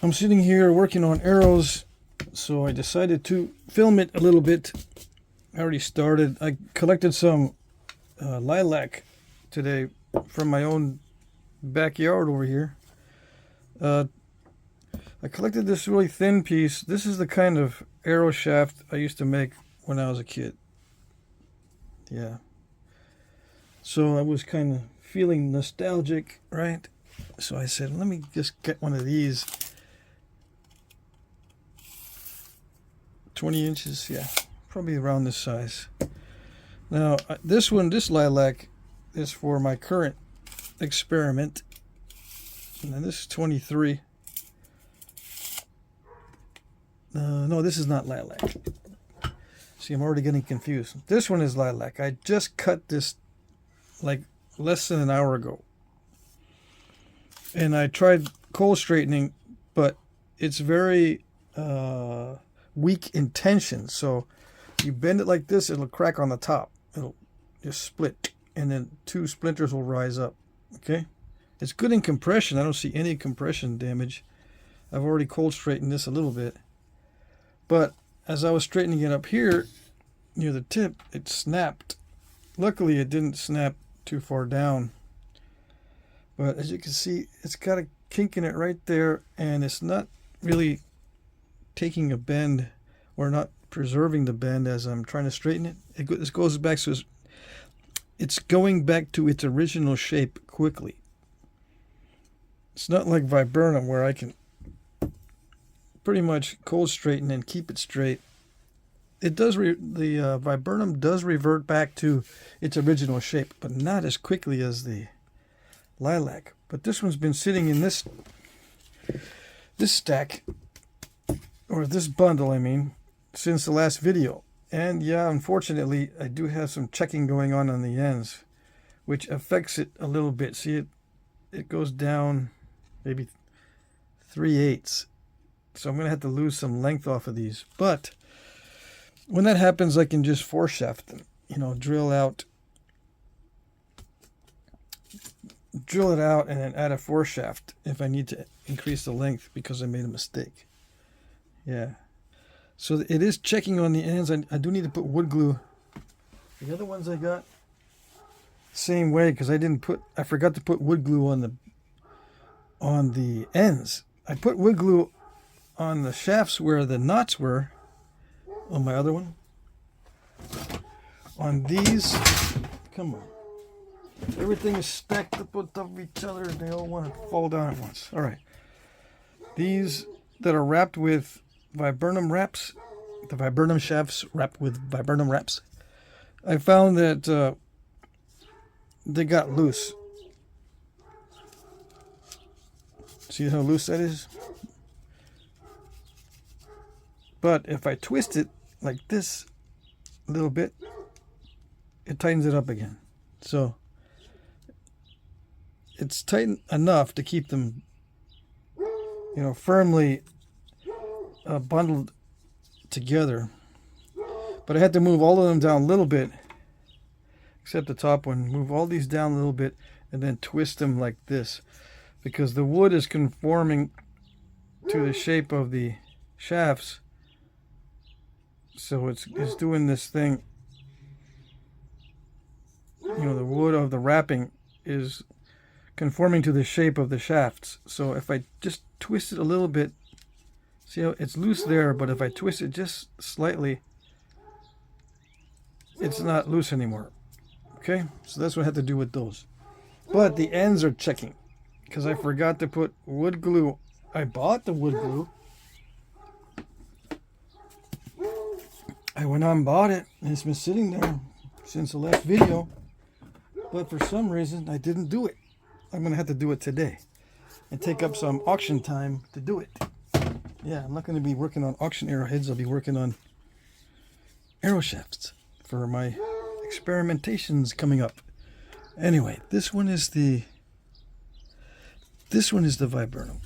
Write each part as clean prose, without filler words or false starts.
I'm sitting here working on arrows, so I decided to film it a little bit. I already started. I collected some lilac today from my own backyard over here. I collected this really thin piece. This is the kind of arrow shaft I used to make when I was a kid. Yeah. So I was kind of feeling nostalgic, right? So I said, let me just get one of these. 20 inches, yeah, probably around this size. Now, this lilac is for my current experiment. And this is 23. No, this is not lilac. See, I'm already getting confused. This one is lilac. I just cut this like less than an hour ago. And I tried cold straightening, but it's very weak in tension. So you bend it like this, it'll crack on the top. It'll just split, and then two splinters will rise up. Okay? It's good in compression. I don't see any compression damage. I've already cold straightened this a little bit. But as I was straightening it up here, near the tip, it snapped. Luckily, it didn't snap too far down. But as you can see, it's got a kink in it right there, and it's not really taking a bend, or not preserving the bend as I'm trying to straighten it. This goes back to it's going back to its original shape quickly. It's not like viburnum where I can pretty much cold straighten and keep it straight. It does. The viburnum does revert back to its original shape, but not as quickly as the lilac. But this one's been sitting in this stack, or this bundle, I mean, since the last video. And yeah, unfortunately, I do have some checking going on the ends, which affects it a little bit. See, it goes down maybe 3/8. So I'm going to have to lose some length off of these. But when that happens, I can just foreshaft them. You know, drill it out, and then add a foreshaft if I need to increase the length because I made a mistake. Yeah. So it is checking on the ends. I do need to put wood glue. The other ones I got, same way, because I forgot to put wood glue on the ends. I put wood glue on the shafts where the knots were on my other one. On these, come on. Everything is stacked up on top of each other and they all want to fall down at once. All right. These that are wrapped with viburnum wraps, the viburnum shafts wrapped with viburnum wraps, I found that they got loose. See how loose that is? But if I twist it like this a little bit, it tightens it up again. So it's tight enough to keep them, you know, firmly bundled together. But I had to move all of them down a little bit, except the top one. Move all these down a little bit and then twist them like this, because the wood is conforming to the shape of the shafts. So it's doing this thing. You know, the wood of the wrapping is conforming to the shape of the shafts. So if I just twist it a little bit, see how it's loose there, but if I twist it just slightly, it's not loose anymore. Okay, so that's what I had to do with those. But the ends are checking because I forgot to put wood glue. I bought the wood glue. I went out and bought it, and it's been sitting there since the last video. But for some reason, I didn't do it. I'm going to have to do it today and take up some auction time to do it. Yeah, I'm not going to be working on auction arrowheads. I'll be working on arrow shafts for my experimentations coming up. Anyway, this one is the viburnum.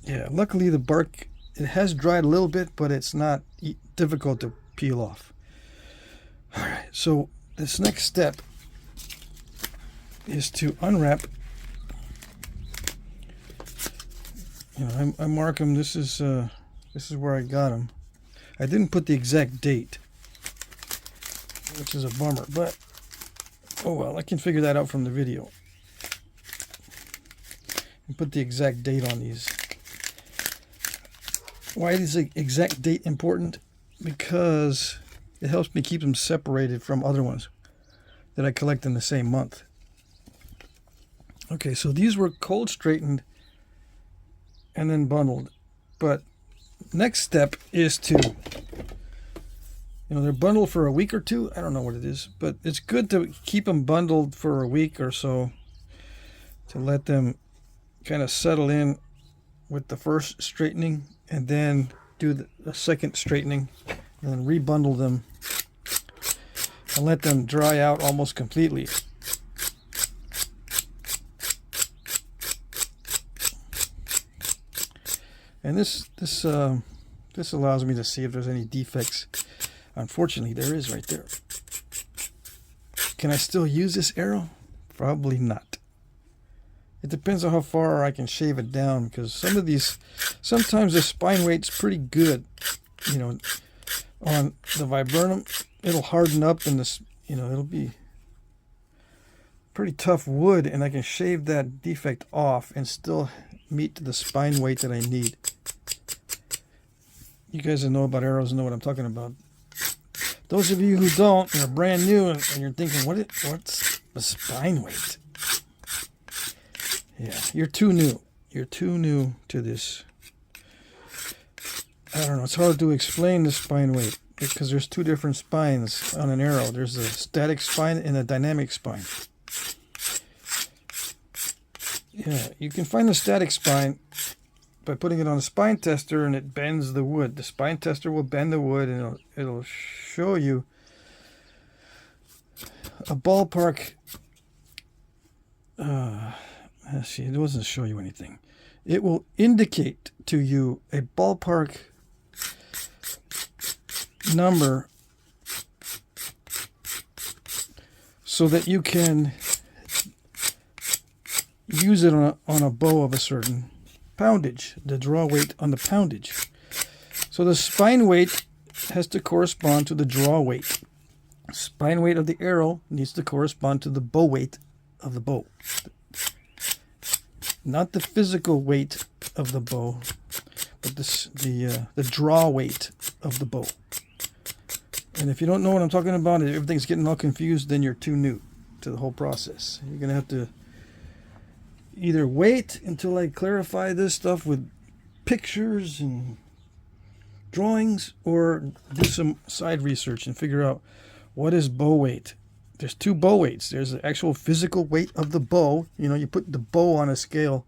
Yeah, luckily the bark, it has dried a little bit, but it's not difficult to peel off. All right, so this next step is to unwrap. You know, I mark them. This is where I got them. I didn't put the exact date, which is a bummer, but oh well, I can figure that out from the video. And put the exact date on these. Why is the exact date important? Because it helps me keep them separated from other ones that I collect in the same month. Okay, so these were cold straightened and then bundled. But next step is to, you know, they're bundled for a week or two. I don't know what it is, but it's good to keep them bundled for a week or so to let them kind of settle in with the first straightening, and then do the second straightening, and then rebundle them and let them dry out almost completely. And this allows me to see if there's any defects. Unfortunately, there is right there. Can I still use this arrow? Probably not. It depends on how far I can shave it down, because some of these, sometimes the spine weight's pretty good. You know, on the viburnum, it'll harden up, and this, you know, it'll be pretty tough wood, and I can shave that defect off and still meet the spine weight that I need. You guys that know about arrows know what I'm talking about. Those of you who don't, are brand new, and you're thinking, what's the spine weight? Yeah, you're too new. You're too new to this. I don't know. It's hard to explain the spine weight because there's two different spines on an arrow. There's a static spine and a dynamic spine. Yeah, you can find the static spine by putting it on a spine tester, and it bends the wood. The spine tester will bend the wood, and it'll show you a ballpark. See, it doesn't show you anything. It will indicate to you a ballpark number so that you can use it on a bow of a certain poundage, the draw weight on the poundage. So the spine weight has to correspond to the draw weight. Spine weight of the arrow needs to correspond to the bow weight of the bow. Not the physical weight of the bow, but the draw weight of the bow. And if you don't know what I'm talking about, if everything's getting all confused, then you're too new to the whole process. You're going to have to either wait until I clarify this stuff with pictures and drawings, or do some side research and figure out what is bow weight. There's two bow weights. There's the actual physical weight of the bow. You know, you put the bow on a scale,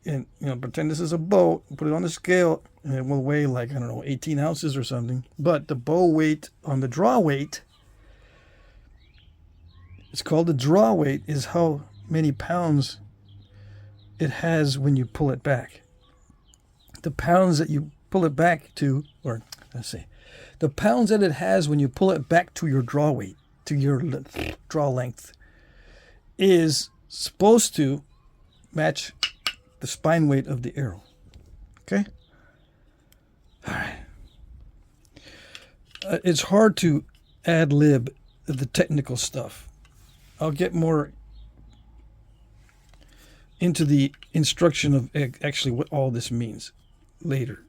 and, you know, pretend this is a bow, put it on the scale, and it will weigh like, I don't know, 18 ounces or something. But the bow weight on the draw weight, it's called the draw weight, is how many pounds it has when you pull it back. The pounds that you pull it back to, or let's see, the pounds that it has when you pull it back to your draw weight, to your draw length, is supposed to match the spine weight of the arrow. Okay? All right. It's hard to ad-lib the technical stuff. I'll get more into the instruction of actually what all this means later.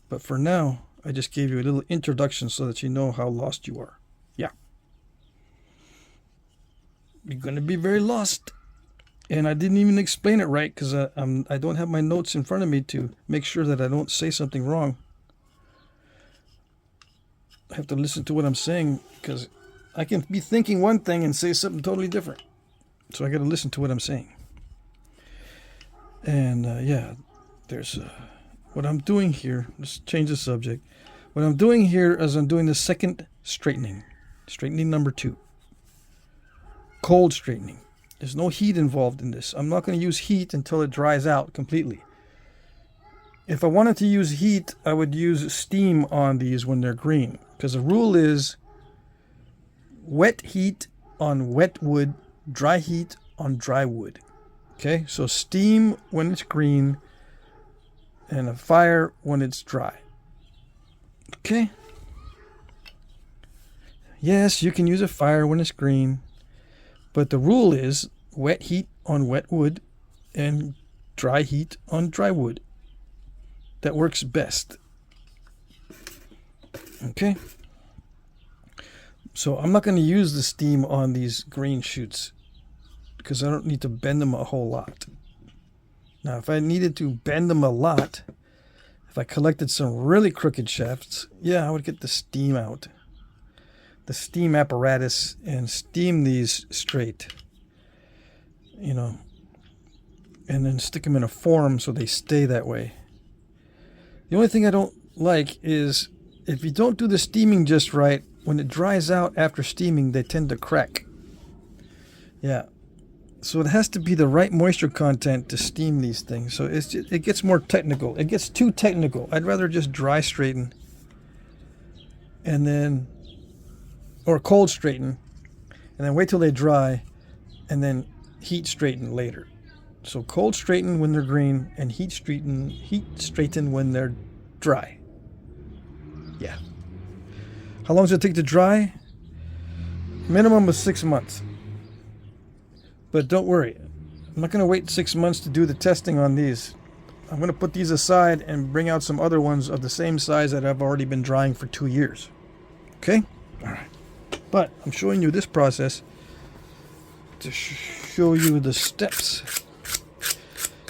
But for now, I just gave you a little introduction so that you know how lost you are. Yeah. You're going to be very lost. And I didn't even explain it right because I don't have my notes in front of me to make sure that I don't say something wrong. I have to listen to what I'm saying because I can be thinking one thing and say something totally different. So I got to listen to what I'm saying. And yeah, there's what I'm doing here. Let's change the subject. What I'm doing here is I'm doing the second straightening. Straightening number 2. Cold straightening. There's no heat involved in this. I'm not going to use heat until it dries out completely. If I wanted to use heat, I would use steam on these when they're green. Because the rule is wet heat on wet wood, dry heat on dry wood. Okay, so steam when it's green, and a fire when it's dry. Okay? Yes, you can use a fire when it's green, but the rule is wet heat on wet wood and dry heat on dry wood. That works best. Okay? So I'm not going to use the steam on these green shoots because I don't need to bend them a whole lot. Now, if I needed to bend them a lot, if I collected some really crooked shafts, yeah, I would get the steam out. The steam apparatus and steam these straight. You know, and then stick them in a form so they stay that way. The only thing I don't like is if you don't do the steaming just right, when it dries out after steaming, they tend to crack. Yeah. So it has to be the right moisture content to steam these things. So it gets more technical. It gets too technical. I'd rather just dry straighten and then, or cold straighten, and then wait till they dry and then heat straighten later. So cold straighten when they're green and heat straighten when they're dry. Yeah. How long does it take to dry? Minimum of 6 months. But don't worry, I'm not going to wait 6 months to do the testing on these. I'm going to put these aside and bring out some other ones of the same size that I've already been drying for 2 years. Okay? All right. But I'm showing you this process to show you the steps.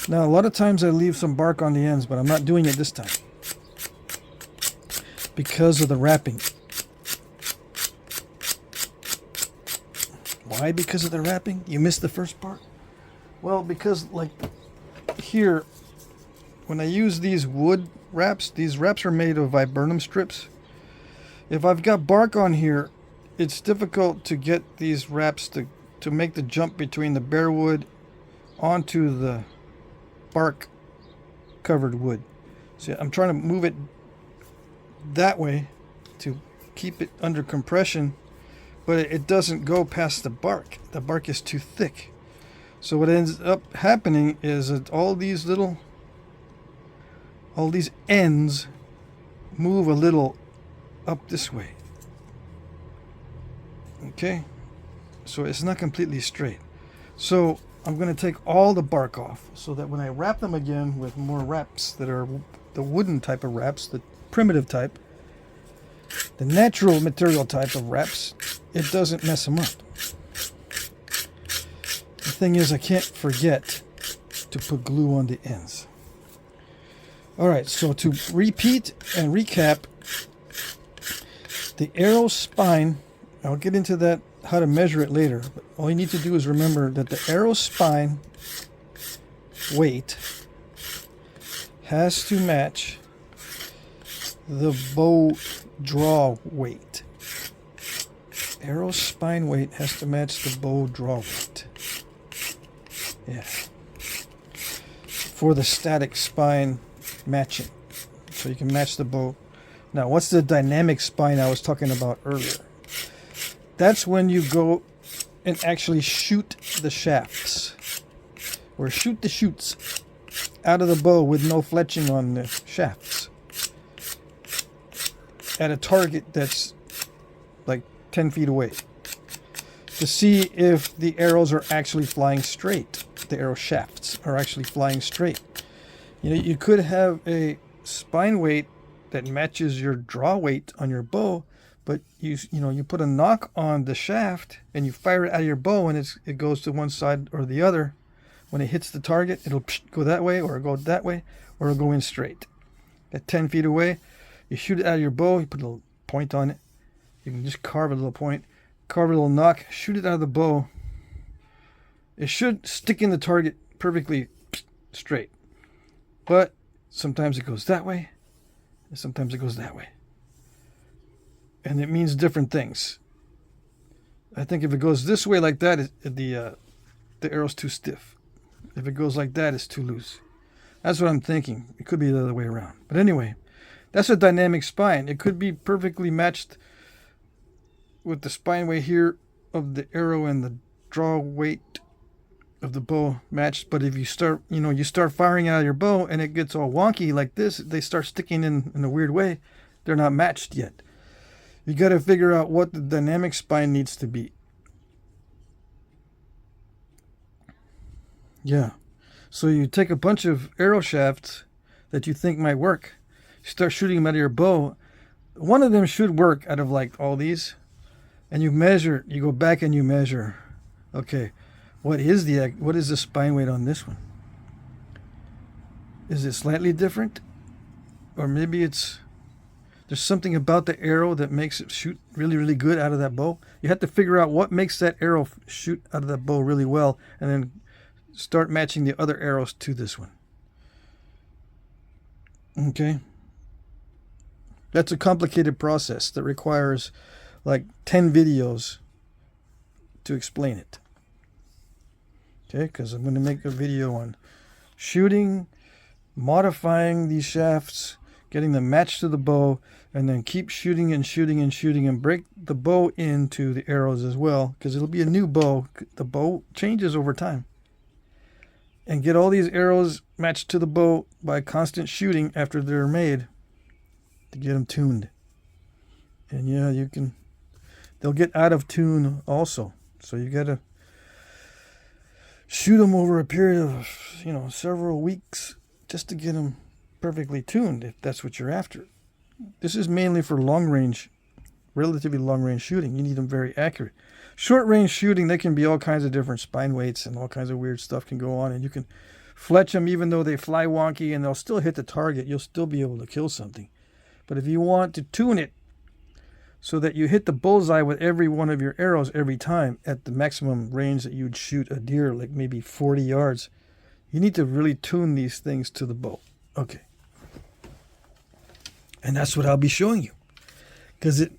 Now, a lot of times I leave some bark on the ends, but I'm not doing it this time because of the wrapping. Why? Because of the wrapping? You missed the first part? Well, because like here, when I use these wood wraps, these wraps are made of viburnum strips. If I've got bark on here, it's difficult to get these wraps to make the jump between the bare wood onto the bark covered wood. See, I'm trying to move it that way to keep it under compression, but it doesn't go past the bark. The bark is too thick. So what ends up happening is that all these ends move a little up this way. Okay? So it's not completely straight. So I'm going to take all the bark off so that when I wrap them again with more wraps that are the wooden type of wraps, the primitive type, the natural material type of wraps, it doesn't mess them up. The thing is, I can't forget to put glue on the ends. Alright, so to repeat and recap, the arrow spine, I'll get into that, how to measure it later, but all you need to do is remember that the arrow spine weight has to match the bow draw weight. Arrow spine weight has to match the bow draw weight. Yeah. For the static spine matching. So you can match the bow. Now, what's the dynamic spine I was talking about earlier? That's when you go and actually shoot the shafts. Or shoot the shoots out of the bow with no fletching on the shafts. At a target that's like 10 feet away. To see if the arrows are actually flying straight. The arrow shafts are actually flying straight. You know, you could have a spine weight that matches your draw weight on your bow, but you put a knock on the shaft and you fire it out of your bow and it goes to one side or the other. When it hits the target, it'll go that way or go that way or it'll go in straight. At 10 feet away, you shoot it out of your bow, you put a little point on it. You can just carve a little point, carve a little knock, shoot it out of the bow. It should stick in the target perfectly straight. But sometimes it goes that way, and sometimes it goes that way. And it means different things. I think if it goes this way like that, the arrow's too stiff. If it goes like that, it's too loose. That's what I'm thinking. It could be the other way around. But anyway, that's a dynamic spine. It could be perfectly matched with the spine weight here of the arrow and the draw weight of the bow matched. But if you start, you start firing out of your bow and it gets all wonky like this, they start sticking in a weird way, they're not matched yet. You got to figure out what the dynamic spine needs to be. Yeah. So you take a bunch of arrow shafts that you think might work. You start shooting them out of your bow. One of them should work out of like all these. And you measure, you go back and you measure. Okay, what is the spine weight on this one? Is it slightly different? Or maybe there's something about the arrow that makes it shoot really, really good out of that bow. You have to figure out what makes that arrow shoot out of that bow really well, and then start matching the other arrows to this one. Okay. That's a complicated process that requires like 10 videos to explain it. Okay, because I'm going to make a video on shooting, modifying these shafts, getting them matched to the bow, and then keep shooting and shooting and shooting and break the bow into the arrows as well, because it'll be a new bow. The bow changes over time. And get all these arrows matched to the bow by constant shooting after they're made to get them tuned. And yeah, they'll get out of tune also. So you got to shoot them over a period of, several weeks just to get them perfectly tuned, if that's what you're after. This is mainly for relatively long range shooting. You need them very accurate. Short range shooting, they can be all kinds of different spine weights and all kinds of weird stuff can go on, and you can fletch them even though they fly wonky and they'll still hit the target. You'll still be able to kill something. But if you want to tune it so that you hit the bullseye with every one of your arrows every time at the maximum range that you'd shoot a deer, like maybe 40 yards, you need to really tune these things to the bow. Okay. And that's what I'll be showing you, because it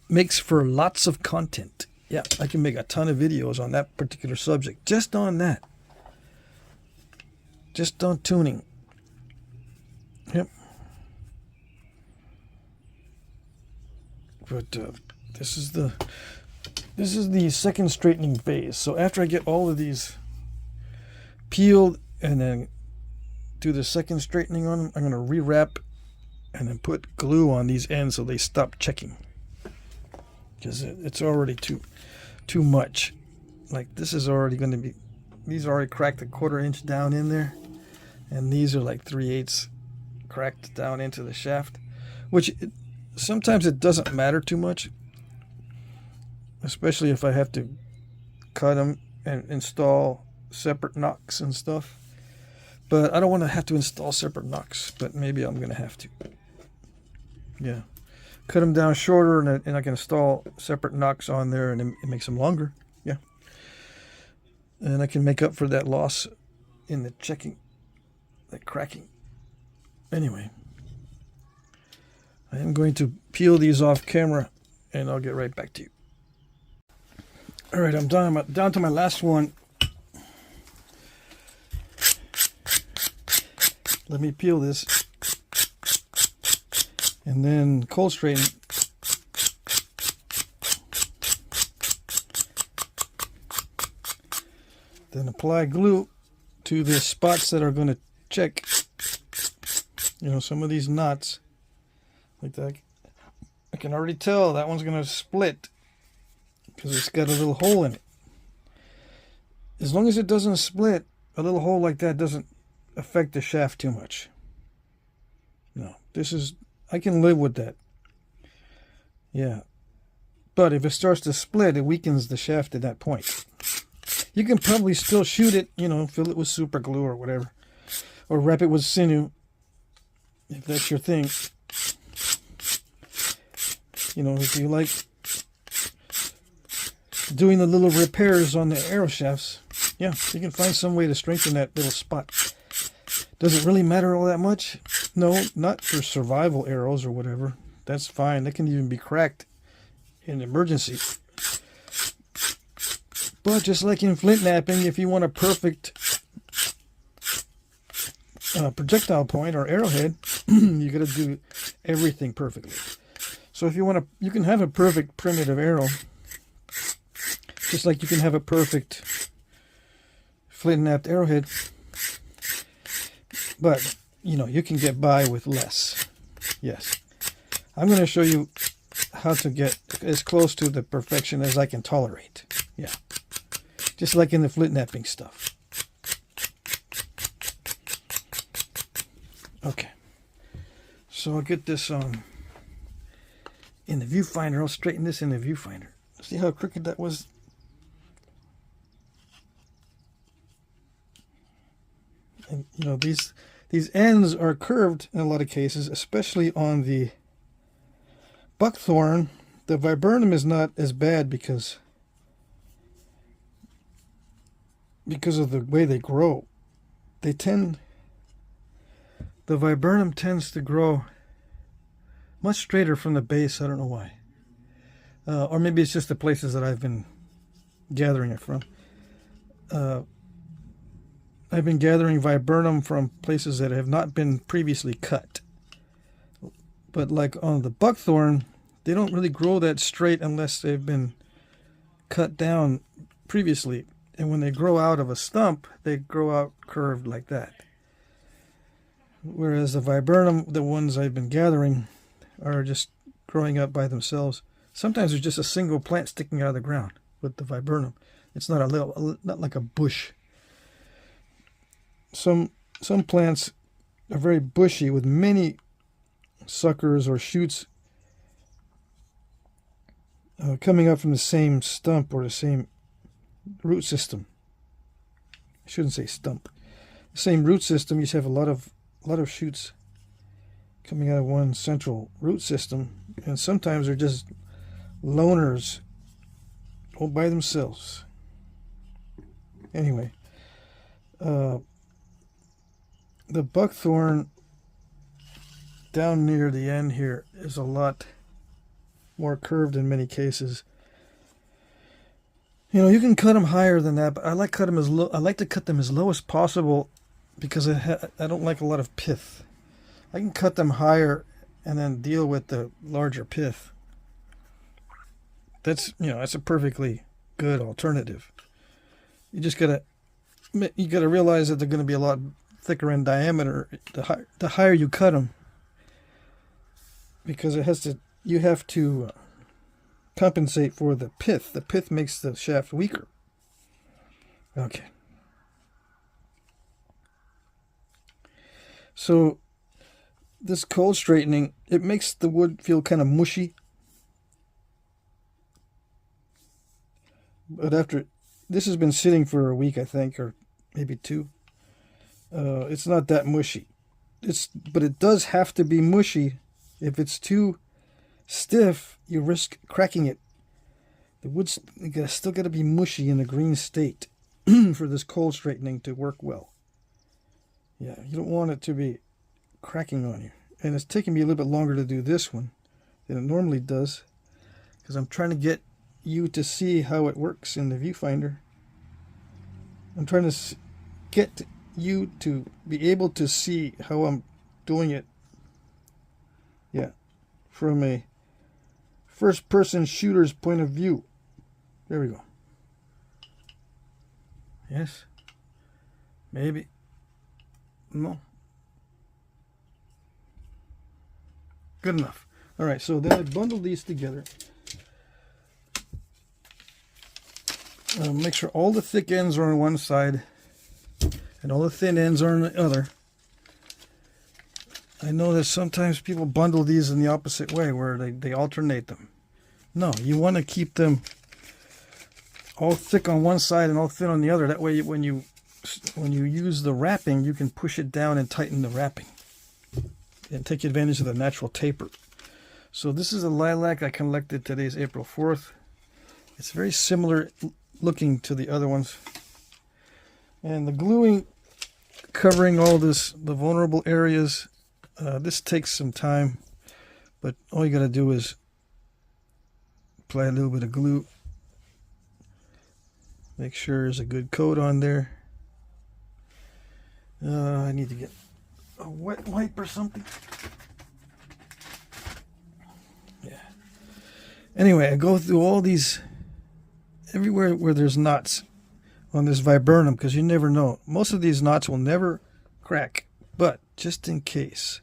makes for lots of content. Yeah, I can make a ton of videos on that particular subject, just on that. Just on tuning. Yep. But this is the second straightening phase. So after I get all of these peeled and then do the second straightening on them, I'm going to rewrap and then put glue on these ends so they stop checking, because it's already too much. Like this is already going to be, these already cracked a 1/4 inch down in there, and these are like 3/8 cracked down into the shaft, which sometimes it doesn't matter too much, especially if I have to cut them and install separate nocks and stuff. But I don't want to have to install separate nocks, but maybe I'm going to have to. Yeah. Cut them down shorter, and I can install separate nocks on there, and it makes them longer. Yeah. And I can make up for that loss in the checking, that cracking. Anyway, I am going to peel these off camera, and I'll get right back to you. All right, I'm down to my last one. Let me peel this and then cold straighten. Then apply glue to the spots that are going to check. Some of these knots, like that. I can already tell that one's going to split because it's got a little hole in it. As long as it doesn't split, a little hole like that doesn't affect the shaft too much. No, I can live with that. Yeah. But if it starts to split, it weakens the shaft at that point. You can probably still shoot it, fill it with super glue or whatever. Or wrap it with sinew, if that's your thing. If you like doing the little repairs on the arrow shafts, yeah, you can find some way to strengthen that little spot. Does it really matter all that much? No, not for survival arrows or whatever. That's fine. They can even be cracked in emergency. But just like in Flintknapping, if you want a perfect projectile point or arrowhead, you got to do everything perfectly. So if you can have a perfect primitive arrow, just like you can have a perfect flint knapped arrowhead, but you know, you can get by with less. Yes, I'm going to show you how to get as close to the perfection as I can tolerate. Yeah, just like in the flint knapping stuff. Okay, so I'll get this in the viewfinder. I'll straighten this in the viewfinder. See how crooked that was? And you know, these ends are curved in a lot of cases, especially on the buckthorn. The viburnum is not as bad because of the way they grow. The viburnum tends to grow much straighter from the base. I don't know why. Or maybe it's just the places that I've been gathering it from. I've been gathering viburnum from places that have not been previously cut. But like on the buckthorn, they don't really grow that straight unless they've been cut down previously. And when they grow out of a stump, they grow out curved like that. Whereas the viburnum, the ones I've been gathering, are just growing up by themselves. Sometimes there's just a single plant sticking out of the ground with the viburnum. It's not not like a bush. Some plants are very bushy with many suckers or shoots coming up from the same stump or the same root system. I shouldn't say stump. The same root system. You just have a lot of shoots coming out of one central root system, and sometimes they're just loners all by themselves. Anyway, the buckthorn down near the end here is a lot more curved in many cases. You know, you can cut them higher than that, but I like cut them as low. I like to cut them as low as possible because I don't like a lot of pith. I can cut them higher and then deal with the larger pith. That's, you know, that's a perfectly good alternative. You just gotta realize that they're going to be a lot thicker in diameter the higher you cut them, because you have to compensate for the pith. The pith makes the shaft weaker. Okay. So this cold straightening, it makes the wood feel kind of mushy. But after this has been sitting for a week, I think, or maybe two, it's not that mushy. But it does have to be mushy. If it's too stiff, you risk cracking it. The wood's still got to be mushy in a green state for this cold straightening to work well. Yeah, you don't want it to be cracking on you. And it's taking me a little bit longer to do this one than it normally does, because I'm trying to get you to see how it works in the viewfinder. I'm trying to get you to be able to see how I'm doing it. Yeah, from a first-person shooter's point of view. There we go. Yes. Maybe. No. Good enough. All right, so then I bundle these together. Make sure all the thick ends are on one side and all the thin ends are on the other. I know that sometimes people bundle these in the opposite way, where they alternate them. No, you want to keep them all thick on one side and all thin on the other. That way, when you use the wrapping, you can push it down and tighten the wrapping and take advantage of the natural taper. So this is a lilac I collected. Today's April 4th. It's very similar looking to the other ones. And the gluing, covering all this, the vulnerable areas, this takes some time, but all you got to do is apply a little bit of glue. Make sure there's a good coat on there. I need to get a wet wipe or something. Yeah. Anyway, I go through all these, everywhere where there's knots on this viburnum, because you never know. Most of these knots will never crack, but just in case,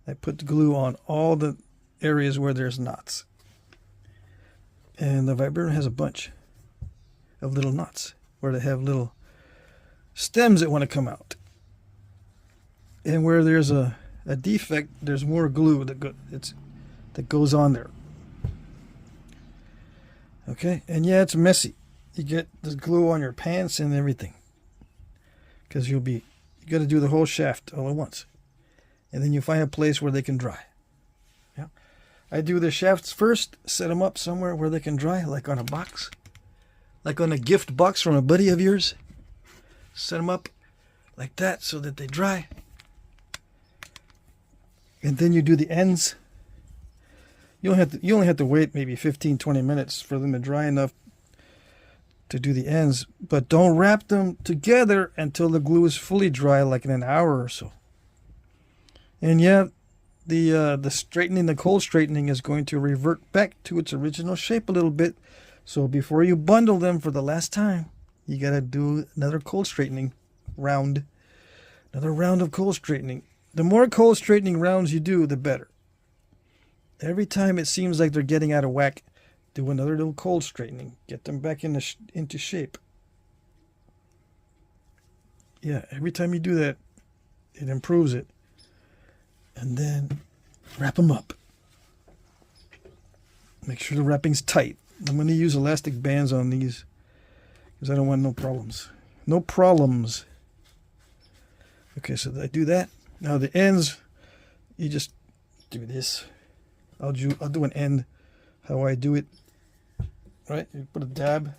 I put the glue on all the areas where there's knots. And the viburnum has a bunch of little knots where they have little stems that want to come out. And where there's a defect, there's more glue that goes on there. Okay, and yeah, it's messy. You get the glue on your pants and everything, because you got to do the whole shaft all at once, and then you find a place where they can dry. Yeah, I do the shafts first, set them up somewhere where they can dry, like on a box, like on a gift box from a buddy of yours. Set them up like that so that they dry, and then you do the ends. You only have to wait maybe 15-20 minutes for them to dry enough to do the ends, but don't wrap them together until the glue is fully dry, like in an hour or so. And yeah, the straightening, the cold straightening, is going to revert back to its original shape a little bit. So before you bundle them for the last time, you got to do another cold straightening round. Another round of cold straightening. The more cold straightening rounds you do, the better. Every time it seems like they're getting out of whack, do another little cold straightening. Get them back into shape. Yeah, every time you do that, it improves it. And then wrap them up. Make sure the wrapping's tight. I'm going to use elastic bands on these because I don't want no problems. No problems. Okay, so I do that. Now the ends, you just do this. I'll do an end how I do it. Right? You put a dab.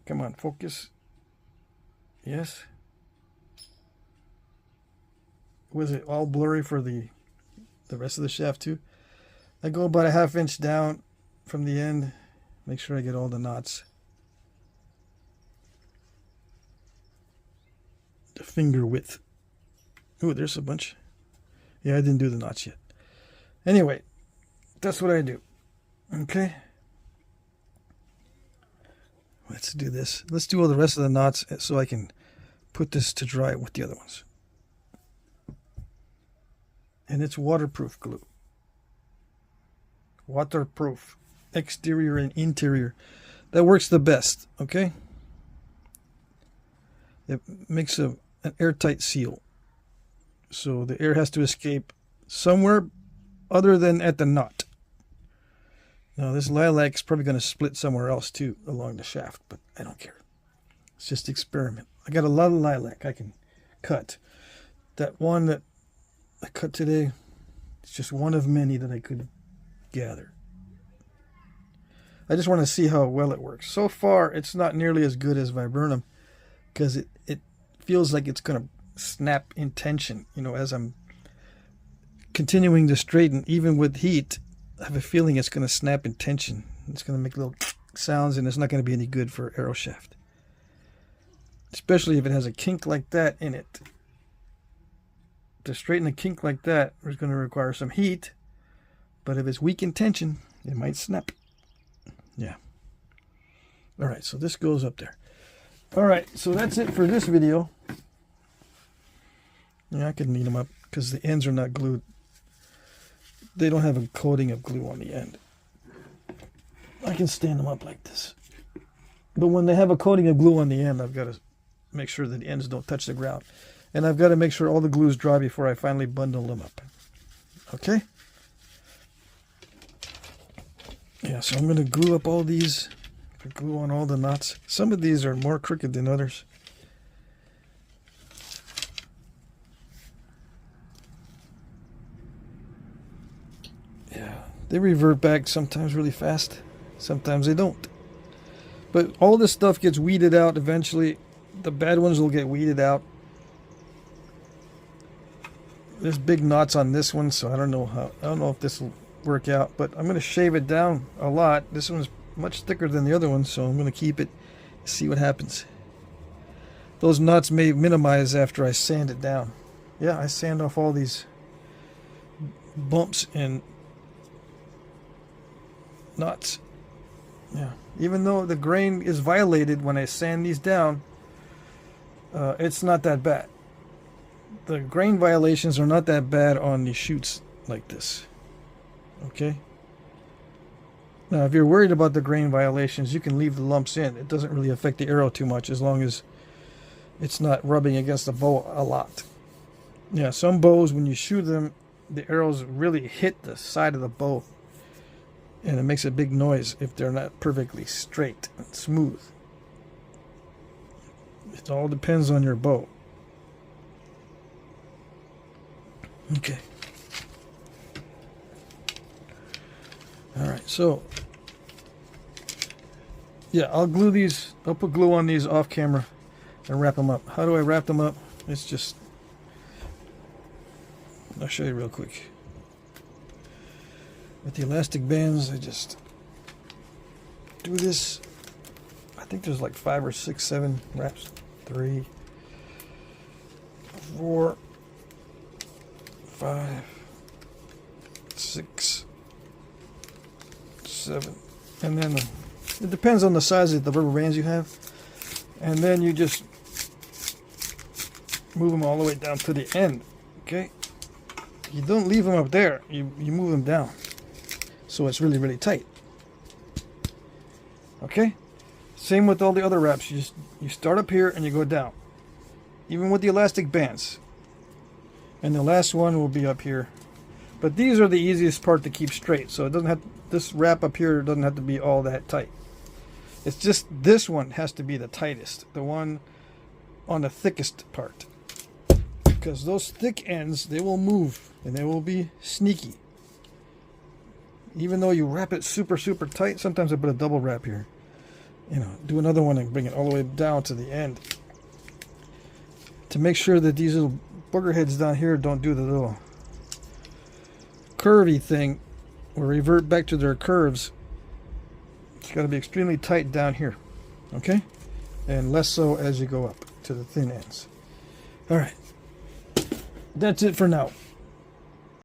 Come on, focus. Yes. Was it all blurry for the rest of the shaft too? I go about a 1/2 inch down from the end. Make sure I get all the knots. The finger width. Oh, there's a bunch. Yeah, I didn't do the knots yet. Anyway, that's what I do. Okay. Let's do this. Let's do all the rest of the knots so I can put this to dry with the other ones. And it's waterproof glue. Waterproof. Exterior and interior. That works the best, okay? It makes an airtight seal. So the air has to escape somewhere other than at the knot. Now this lilac's probably going to split somewhere else too along the shaft, but I don't care. It's just experiment. I got a lot of lilac I can cut. That one that I cut today, it's just one of many that I could gather. I just want to see how well it works. So far, it's not nearly as good as viburnum because it feels like it's going to snap in tension. You know, as I'm continuing to straighten, even with heat, I have a feeling it's going to snap in tension. It's going to make little sounds, and it's not going to be any good for arrow shaft. Especially if it has a kink like that in it. To straighten a kink like that is going to require some heat, but if it's weak in tension, it might snap. Yeah. All right, so this goes up there. All right, so that's it for this video. Yeah, I could knead them up because the ends are not glued. They don't have a coating of glue on the end. I can stand them up like this. But when they have a coating of glue on the end, I've got to make sure that the ends don't touch the ground. And I've got to make sure all the glue is dry before I finally bundle them up. Okay? Yeah, so I'm going to glue up all these. Glue on all the knots. Some of these are more crooked than others. Yeah, they revert back sometimes really fast. Sometimes they don't. But all this stuff gets weeded out eventually. The bad ones will get weeded out. There's big knots on this one, so I don't know if this will work out, but I'm going to shave it down a lot. This one's much thicker than the other one, so I'm going to keep it, see what happens. Those knots may minimize after I sand it down. Yeah, I sand off all these bumps and knots. Yeah. Even though the grain is violated when I sand these down, it's not that bad. The grain violations are not that bad on the shoots like this. Okay? Now, if you're worried about the grain violations, you can leave the lumps in. It doesn't really affect the arrow too much as long as it's not rubbing against the bow a lot. Yeah, some bows, when you shoot them, the arrows really hit the side of the bow. And it makes a big noise if they're not perfectly straight and smooth. It all depends on your bow. Okay. Alright, so yeah, I'll glue these. I'll put glue on these off camera and wrap them up. How do I wrap them up? It's just, I'll show you real quick. With the elastic bands, I just do this. I think there's like 5 or 6, 7 wraps. 3, 4, 5, 6, 7, and then it depends on the size of the rubber bands you have, and then you just move them all the way down to the end. Okay, you don't leave them up there, you move them down so it's really, really tight. Okay, same with all the other wraps. You start up here and you go down, even with the elastic bands, and the last one will be up here. But these are the easiest part to keep straight, so it doesn't have, this wrap up here doesn't have to be all that tight. It's just this one has to be the tightest, the one on the thickest part, because those thick ends, they will move and they will be sneaky. Even though you wrap it super, super tight, sometimes I put a double wrap here. You know, do another one and bring it all the way down to the end to make sure that these little booger heads down here don't do the little curvy thing or revert back to their curves. It's got to be extremely tight down here, okay, and less so as you go up to the thin ends. All right, that's it for now.